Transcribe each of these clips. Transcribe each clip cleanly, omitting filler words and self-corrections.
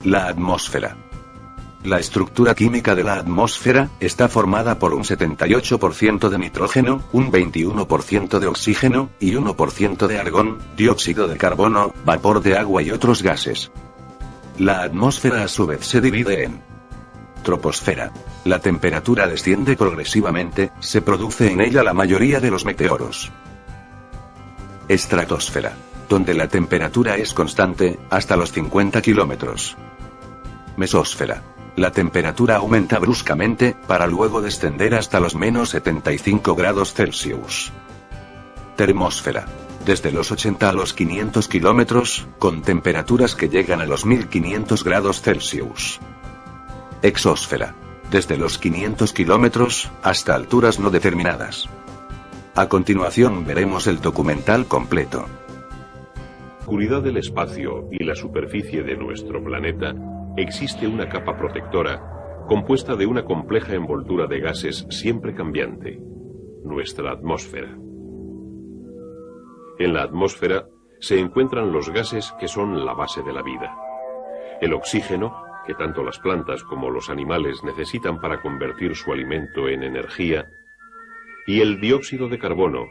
La atmósfera. La estructura química de la atmósfera está formada por un 78% de nitrógeno, un 21% de oxígeno, y 1% de argón, dióxido de carbono, vapor de agua y otros gases. La atmósfera a su vez se divide en troposfera. La temperatura desciende progresivamente, se produce en ella la mayoría de los meteoros. Estratosfera, donde la temperatura es constante, hasta los 50 kilómetros. Mesósfera. La temperatura aumenta bruscamente, para luego descender hasta los menos 75 grados Celsius. Termósfera. Desde los 80 a los 500 kilómetros, con temperaturas que llegan a los 1500 grados Celsius. Exósfera. Desde los 500 kilómetros, hasta alturas no determinadas. A continuación veremos el documental completo. En la oscuridad del espacio y la superficie de nuestro planeta, existe una capa protectora, compuesta de una compleja envoltura de gases siempre cambiante, nuestra atmósfera. En la atmósfera se encuentran los gases que son la base de la vida. El oxígeno, que tanto las plantas como los animales necesitan para convertir su alimento en energía, y el dióxido de carbono,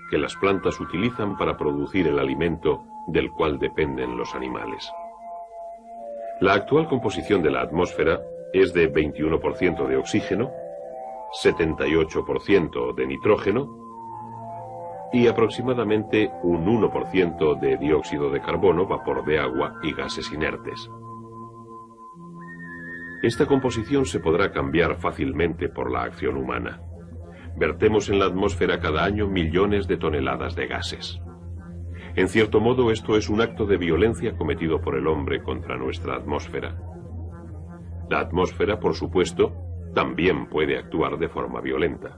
que las plantas utilizan para producir el alimento del cual dependen los animales. La actual composición de la atmósfera es de 21% de oxígeno, 78% de nitrógeno y aproximadamente un 1% de dióxido de carbono, vapor de agua y gases inertes. Esta composición se podrá cambiar fácilmente por la acción humana. Vertemos en la atmósfera cada año millones de toneladas de gases. En cierto modo, esto es un acto de violencia cometido por el hombre contra nuestra atmósfera. La atmósfera, por supuesto, también puede actuar de forma violenta.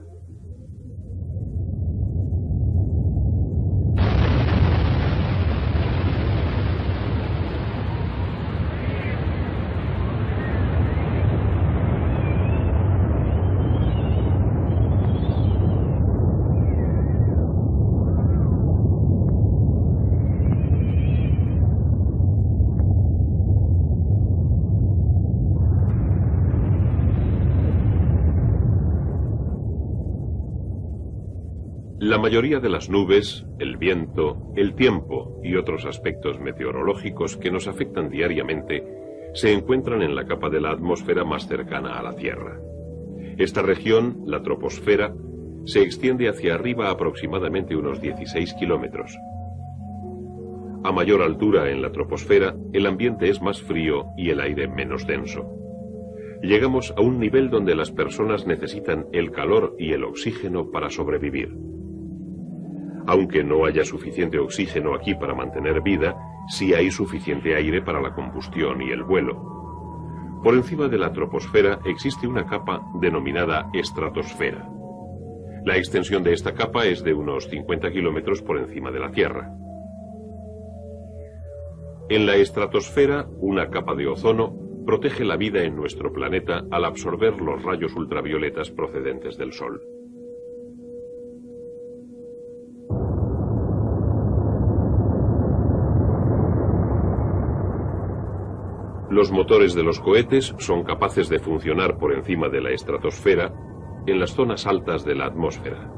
La mayoría de las nubes, el viento, el tiempo y otros aspectos meteorológicos que nos afectan diariamente se encuentran en la capa de la atmósfera más cercana a la Tierra. Esta región, la troposfera, se extiende hacia arriba aproximadamente unos 16 kilómetros. A mayor altura en la troposfera, el ambiente es más frío y el aire menos denso. Llegamos a un nivel donde las personas necesitan el calor y el oxígeno para sobrevivir. Aunque no haya suficiente oxígeno aquí para mantener vida, sí hay suficiente aire para la combustión y el vuelo. Por encima de la troposfera existe una capa denominada estratosfera. La extensión de esta capa es de unos 50 kilómetros por encima de la Tierra. En la estratosfera, una capa de ozono protege la vida en nuestro planeta al absorber los rayos ultravioletas procedentes del Sol. Los motores de los cohetes son capaces de funcionar por encima de la estratosfera en las zonas altas de la atmósfera.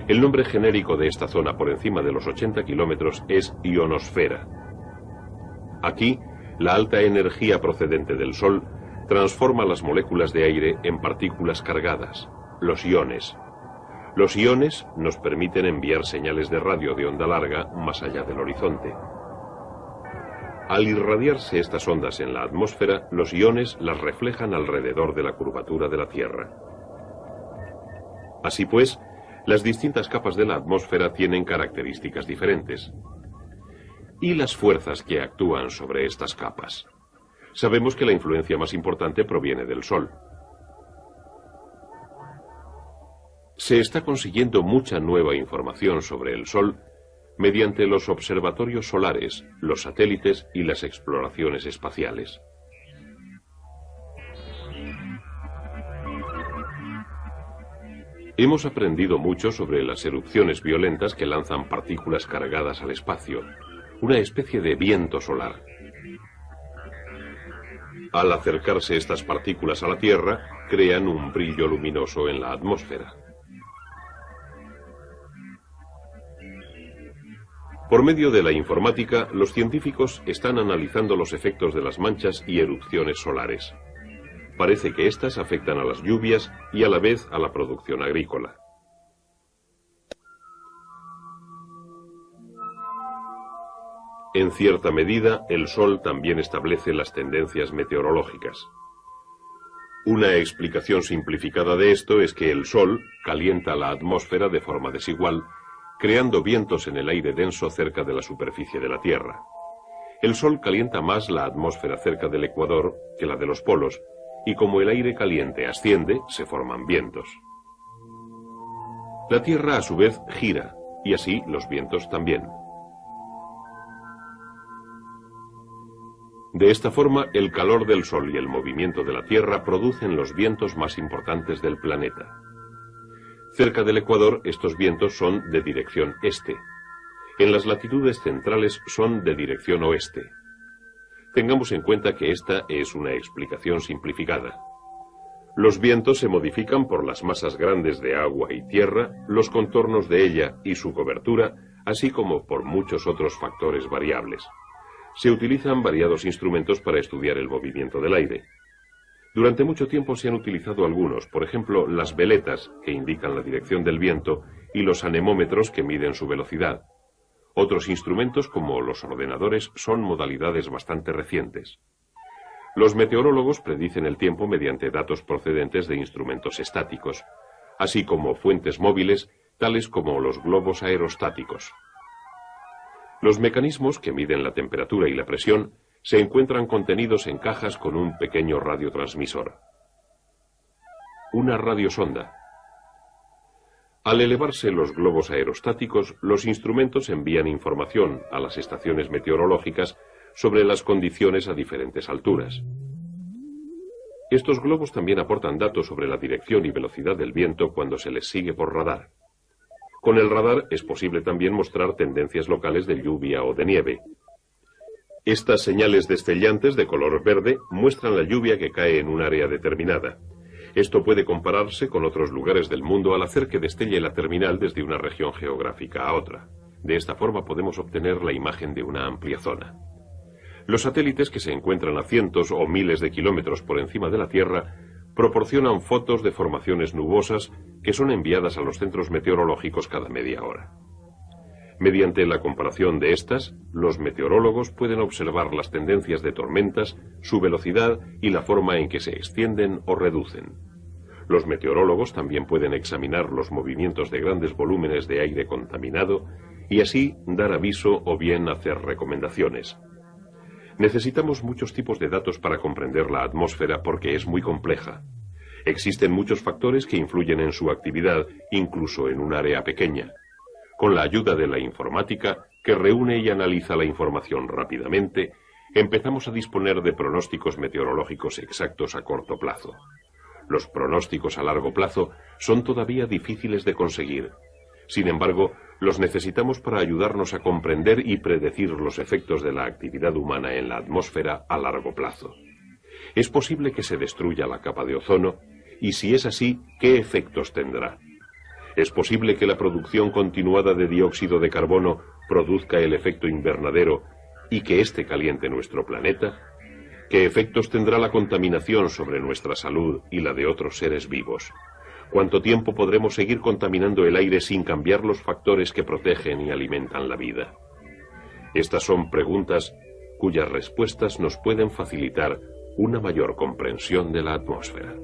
El nombre genérico de esta zona por encima de los 80 kilómetros es ionosfera. Aquí, la alta energía procedente del Sol transforma las moléculas de aire en partículas cargadas, los iones. Los iones nos permiten enviar señales de radio de onda larga más allá del horizonte. Al irradiarse estas ondas en la atmósfera, los iones las reflejan alrededor de la curvatura de la Tierra. Así pues, las distintas capas de la atmósfera tienen características diferentes. ¿Y las fuerzas que actúan sobre estas capas? Sabemos que la influencia más importante proviene del Sol. Se está consiguiendo mucha nueva información sobre el Sol mediante los observatorios solares, los satélites y las exploraciones espaciales. Hemos aprendido mucho sobre las erupciones violentas que lanzan partículas cargadas al espacio, una especie de viento solar. Al acercarse estas partículas a la Tierra, crean un brillo luminoso en la atmósfera. Por medio de la informática, los científicos están analizando los efectos de las manchas y erupciones solares. Parece que éstas afectan a las lluvias y a la vez a la producción agrícola. En cierta medida, el Sol también establece las tendencias meteorológicas. Una explicación simplificada de esto es que el Sol calienta la atmósfera de forma desigual, creando vientos en el aire denso cerca de la superficie de la Tierra. El Sol calienta más la atmósfera cerca del ecuador que la de los polos, y como el aire caliente asciende, se forman vientos. La Tierra a su vez gira, y así los vientos también. De esta forma, el calor del Sol y el movimiento de la Tierra producen los vientos más importantes del planeta. Cerca del ecuador, estos vientos son de dirección este. En las latitudes centrales son de dirección oeste. Tengamos en cuenta que esta es una explicación simplificada. Los vientos se modifican por las masas grandes de agua y tierra, los contornos de ella y su cobertura, así como por muchos otros factores variables. Se utilizan variados instrumentos para estudiar el movimiento del aire. Durante mucho tiempo se han utilizado algunos, por ejemplo, las veletas, que indican la dirección del viento, y los anemómetros, que miden su velocidad. Otros instrumentos, como los ordenadores, son modalidades bastante recientes. Los meteorólogos predicen el tiempo mediante datos procedentes de instrumentos estáticos, así como fuentes móviles, tales como los globos aerostáticos. Los mecanismos que miden la temperatura y la presión se encuentran contenidos en cajas con un pequeño radiotransmisor. Una radiosonda. Al elevarse los globos aerostáticos, los instrumentos envían información a las estaciones meteorológicas sobre las condiciones a diferentes alturas. Estos globos también aportan datos sobre la dirección y velocidad del viento cuando se les sigue por radar. Con el radar es posible también mostrar tendencias locales de lluvia o de nieve. Estas señales destellantes de color verde muestran la lluvia que cae en un área determinada. Esto puede compararse con otros lugares del mundo al hacer que destelle la terminal desde una región geográfica a otra. De esta forma podemos obtener la imagen de una amplia zona. Los satélites, que se encuentran a cientos o miles de kilómetros por encima de la Tierra, proporcionan fotos de formaciones nubosas que son enviadas a los centros meteorológicos cada media hora. Mediante la comparación de estas, los meteorólogos pueden observar las tendencias de tormentas, su velocidad y la forma en que se extienden o reducen. Los meteorólogos también pueden examinar los movimientos de grandes volúmenes de aire contaminado y así dar aviso o bien hacer recomendaciones. Necesitamos muchos tipos de datos para comprender la atmósfera porque es muy compleja. Existen muchos factores que influyen en su actividad, incluso en un área pequeña. Con la ayuda de la informática, que reúne y analiza la información rápidamente, empezamos a disponer de pronósticos meteorológicos exactos a corto plazo. Los pronósticos a largo plazo son todavía difíciles de conseguir. Sin embargo, los necesitamos para ayudarnos a comprender y predecir los efectos de la actividad humana en la atmósfera a largo plazo. Es posible que se destruya la capa de ozono, y si es así, ¿qué efectos tendrá? ¿Es posible que la producción continuada de dióxido de carbono produzca el efecto invernadero y que éste caliente nuestro planeta? ¿Qué efectos tendrá la contaminación sobre nuestra salud y la de otros seres vivos? ¿Cuánto tiempo podremos seguir contaminando el aire sin cambiar los factores que protegen y alimentan la vida? Estas son preguntas cuyas respuestas nos pueden facilitar una mayor comprensión de la atmósfera.